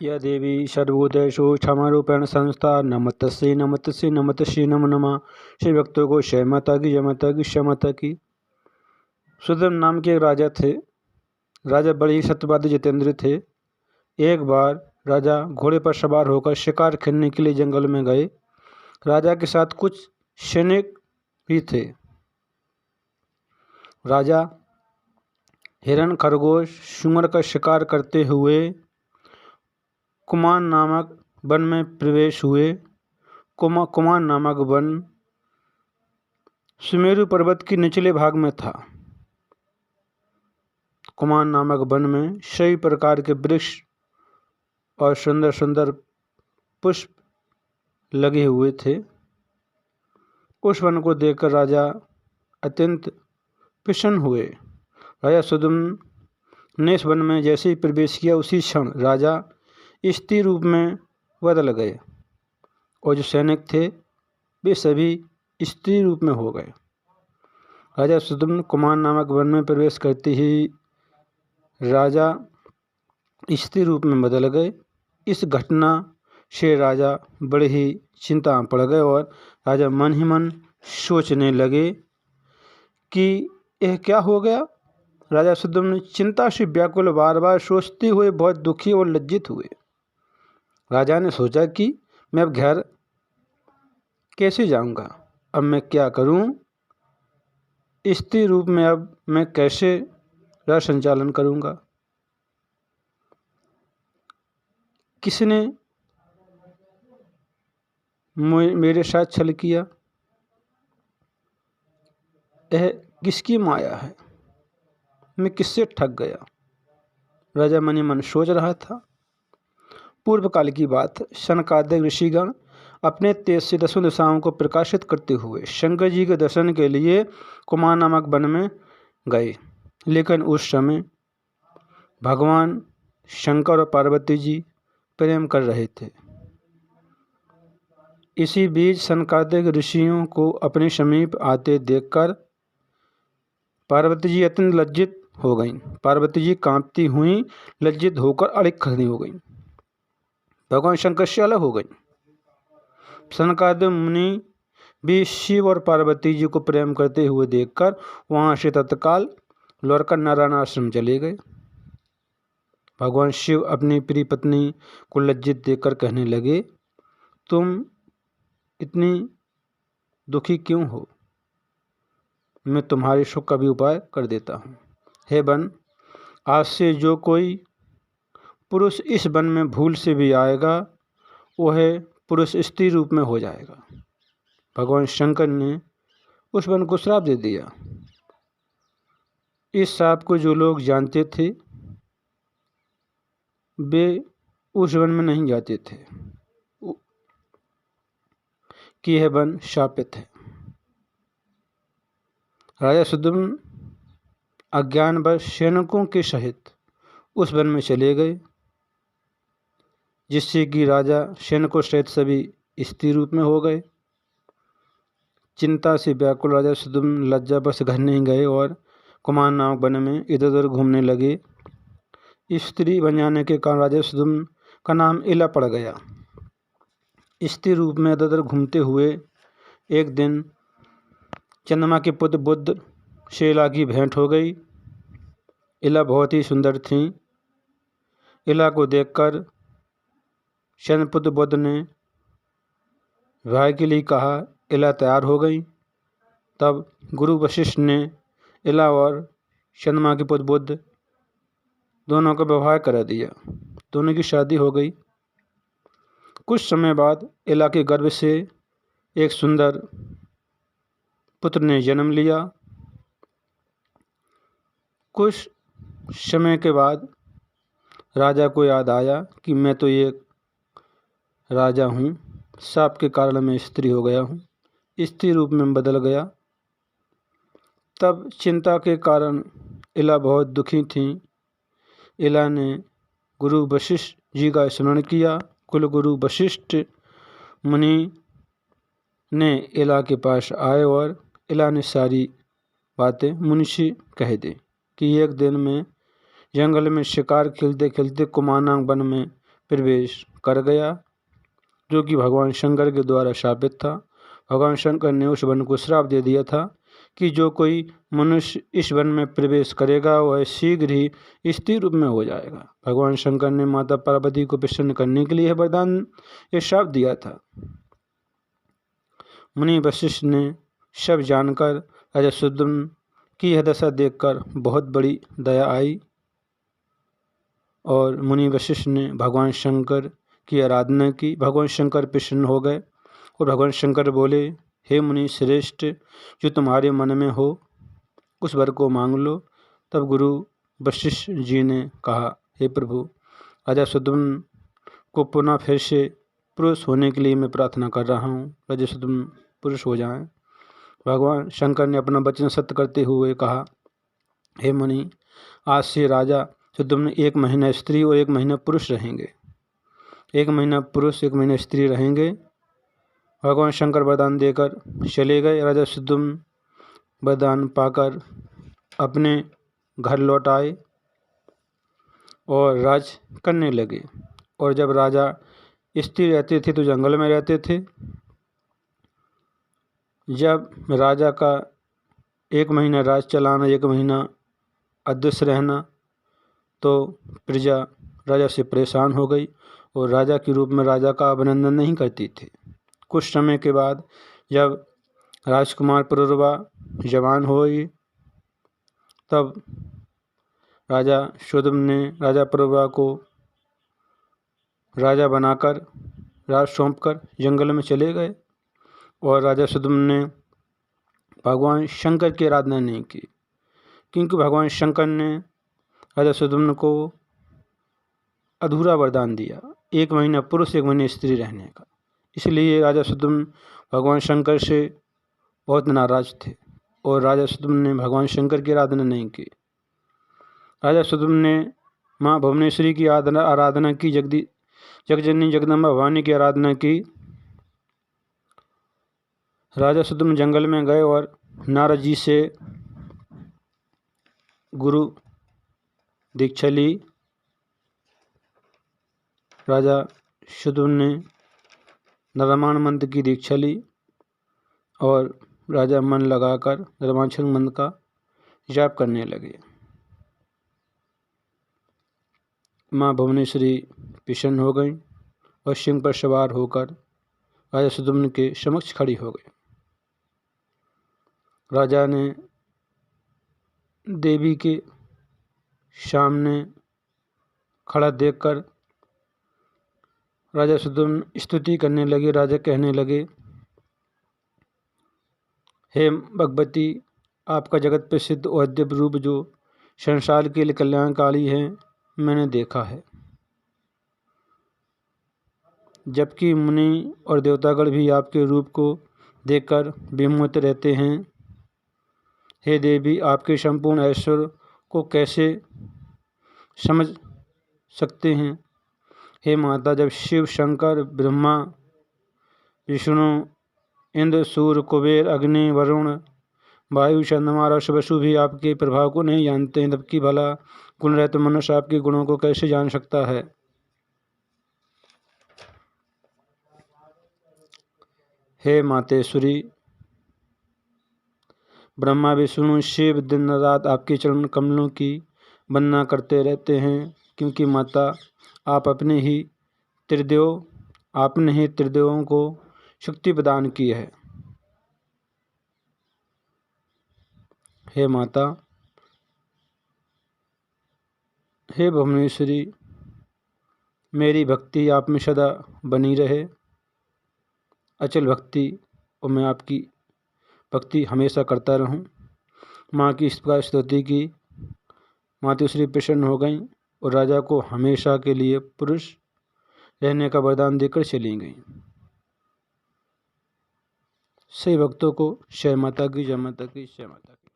या देवी सर्वभूतेषु क्षमारूपेण संस्था नमस्तस्यै नमस्तस्यै नमस्तस्यै नमो नमः। श्री भक्तों को जय माता की, जय माता की, जय माता की। सुदर्शन नाम के एक राजा थे। राजा बड़े ही सत्यवादी जितेंद्र थे। एक बार राजा घोड़े पर सवार होकर शिकार खेलने के लिए जंगल में गए। राजा के साथ कुछ सैनिक भी थे। राजा हिरण, खरगोश, सूअर का शिकार करते हुए कुमान नामक वन में प्रवेश हुए। कुमान नामक वन सुमेरु पर्वत के निचले भाग में था। कुमान नामक वन में सभी प्रकार के वृक्ष और सुंदर सुंदर पुष्प लगे हुए थे। उस वन को देखकर राजा अत्यंत प्रसन्न हुए। राजा सुदर्शन ने इस वन में जैसे ही प्रवेश किया उसी क्षण राजा स्त्री रूप में बदल गए और जो सैनिक थे वे सभी स्त्री रूप में हो गए। राजा सुदर्शन कुमान नामक वन में प्रवेश करते ही राजा स्त्री रूप में बदल गए। इस घटना से राजा बड़े ही चिंता में पड़ गए और राजा मन ही मन सोचने लगे कि यह क्या हो गया। राजा सुदर्शन चिंता से व्याकुल बार बार सोचते हुए बहुत दुखी और लज्जित हुए। राजा ने सोचा कि मैं अब घर कैसे जाऊंगा, अब मैं क्या करूं, स्त्री रूप में अब मैं कैसे राज संचालन करूंगा। किसने मेरे साथ छल किया, यह किसकी माया है, मैं किससे ठग गया। राजा मन ही मन सोच रहा था। पूर्व काल की बात, सनकादिक ऋषिगण अपने तेज से दसों दिशाओं को प्रकाशित करते हुए शंकर जी के दर्शन के लिए कुमार नामक वन में गए। लेकिन उस समय भगवान शंकर और पार्वती जी प्रेम कर रहे थे। इसी बीच सनकादिक ऋषियों को अपने समीप आते देखकर पार्वती जी अत्यंत लज्जित हो गईं। पार्वती जी कांपती हुई लज्जित होकर अड़िग खड़ी हो गईं। भगवान शंकर से अलग हो गई। सनकादिक मुनि भी शिव और पार्वती जी को प्रेम करते हुए देखकर वहां से तत्काल लौटकर नारायण आश्रम चले गए। भगवान शिव अपनी प्रिय पत्नी को लज्जित देखकर कहने लगे, तुम इतनी दुखी क्यों हो, मैं तुम्हारे सुख का भी उपाय कर देता हूँ। हे वन, आज से जो कोई पुरुष इस वन में भूल से भी आएगा वह पुरुष स्त्री रूप में हो जाएगा। भगवान शंकर ने उस वन को श्राप दे दिया। इस श्राप को जो लोग जानते थे वे उस वन में नहीं जाते थे कि यह वन शापित है। राजा सुदर्शन अज्ञानवश सैनिकों के सहित उस वन में चले गए, जिससे कि राजा सैनिकों सहित सभी स्त्री रूप में हो गए। चिंता से व्याकुल राजा सुदर्शन लज्जावश घर नहीं गए और कुमार नामक वन में इधर उधर घूमने लगे। स्त्री बन जाने के कारण राजा सुदर्शन का नाम इला पड़ गया। स्त्री रूप में इधर उधर घूमते हुए एक दिन चंद्रमा के पुत्र बुध से इला की भेंट हो गई। इला बहुत ही सुंदर थी। इला को देखकर चंद्रपुत्र बुध ने विवाह के लिए कहा। इला तैयार हो गई। तब गुरु वशिष्ठ ने इला और चंद्रमा के पुत्र बुध दोनों का विवाह करा दिया। दोनों की शादी हो गई। कुछ समय बाद इला के गर्भ से एक सुंदर पुत्र ने जन्म लिया। कुछ समय के बाद राजा को याद आया कि मैं तो एक राजा हूँ, शाप के कारण मैं स्त्री हो गया हूँ, स्त्री रूप में बदल गया। तब चिंता के कारण इला बहुत दुखी थी। इला ने गुरु वशिष्ठ जी का स्मरण किया। कुल गुरु वशिष्ठ मुनि ने इला के पास आए और इला ने सारी बातें मुनि से कह दी कि एक दिन में जंगल में शिकार खेलते खेलते कुमार नामक वन में प्रवेश कर गया, जो कि भगवान शंकर के द्वारा शापित था। भगवान शंकर ने उस वन को श्राप दे दिया था कि जो कोई मनुष्य इस वन में प्रवेश करेगा वह शीघ्र ही स्त्री रूप में हो जाएगा। भगवान शंकर ने माता पार्वती को प्रसन्न करने के लिए वरदान ये श्राप दिया था। मुनि वशिष्ठ ने सब जानकर राजा सुद्युम्न की यह दशा देखकर बहुत बड़ी दया आई और मुनि वशिष्ठ ने भगवान शंकर की आराधना की। भगवान शंकर प्रसन्न हो गए और भगवान शंकर बोले, हे मुनि श्रेष्ठ, जो तुम्हारे मन में हो उस वर को मांग लो। तब गुरु वशिष्ठ जी ने कहा, हे प्रभु, राजा सुद्युम्न को पुनः फिर से पुरुष होने के लिए मैं प्रार्थना कर रहा हूँ। राजा सुद्युम्न पुरुष हो जाएं। भगवान शंकर ने अपना वचन सत्य करते हुए कहा, हे मुनि, आज से राजा सुद्युम्न 1 महीना स्त्री और 1 महीना पुरुष रहेंगे। 1 महीना पुरुष 1 महीना स्त्री रहेंगे। भगवान शंकर वरदान देकर चले गए। राजा सुद्युम्न वरदान पाकर अपने घर लौट आए और राज करने लगे। और जब राजा स्त्री रहते थे तो जंगल में रहते थे। जब राजा का 1 महीना राज चलाना, 1 महीना अदृश्य रहना, तो प्रजा राजा से परेशान हो गई और राजा के रूप में राजा का अभिनंदन नहीं करती थी। कुछ समय के बाद जब राजकुमार पुरुरवा जवान हुई, तब राजा सुद्युम्न ने राजा पुरुरवा को राजा बनाकर राज सौंपकर जंगल में चले गए। और राजा सुद्युम्न ने भगवान शंकर की आराधना नहीं की, क्योंकि भगवान शंकर ने राजा सुद्युम्न को अधूरा वरदान दिया, 1 महीना पुरुष 1 महीना स्त्री रहने का। इसलिए राजा सुद्युम्न भगवान शंकर से बहुत नाराज थे और राजा सुद्युम्न ने भगवान शंकर की आराधना नहीं की। राजा सुद्युम्न ने माँ भुवनेश्वरी की आराधना की, जगजननी जगदम्बा भवानी की आराधना की। राजा सुद्युम्न जंगल में गए और नारद जी से गुरु दीक्षा ली। राजा सुद्युम्न ने नरमाण मंत्र की दीक्षा ली और राजा मन लगाकर नरमाक्षर मंत्र का जाप करने लगे। माँ भुवनेश्वरी प्रसन्न हो गई और सिंह पर सवार होकर राजा सुद्युम्न के समक्ष खड़ी हो गई। राजा ने देवी के सामने खड़ा देखकर राजा सुद्युम्न स्तुति करने लगे। राजा कहने लगे, हे भगवती, आपका जगत प्रसिद्ध और दिव्य रूप जो संसार के लिए कल्याणकारी है, मैंने देखा है। जबकि मुनि और देवतागण भी आपके रूप को देखकर विमोहित रहते हैं। हे देवी, आपके संपूर्ण ऐश्वर्य को कैसे समझ सकते हैं। हे माता, जब शिव, शंकर, ब्रह्मा, विष्णु, इंद्र, सूर्य, कुबेर, अग्नि, वरुण, वायु, चंद्रमा और वसु भी आपके प्रभाव को नहीं जानते हैं, तब कि भला गुण रहित मनुष्य आपके गुणों को कैसे जान सकता है। हे मातेश्वरी, ब्रह्मा, विष्णु, शिव दिन रात आपके चरण कमलों की वंदना करते रहते हैं, क्योंकि माता आपने ही त्रिदेवों को शक्ति प्रदान की है। हे माता, हे भुवनेश्वरी, मेरी भक्ति आप में सदा बनी रहे, अचल भक्ति, और मैं आपकी भक्ति हमेशा करता रहूं। माँ की इस प्रकार स्तुति की। मातेश्वरी प्रसन्न हो गईं और राजा को हमेशा के लिए पुरुष रहने का वरदान देकर चली गईं। सही भक्तों को जय माता की, जय माता की, जय माता की।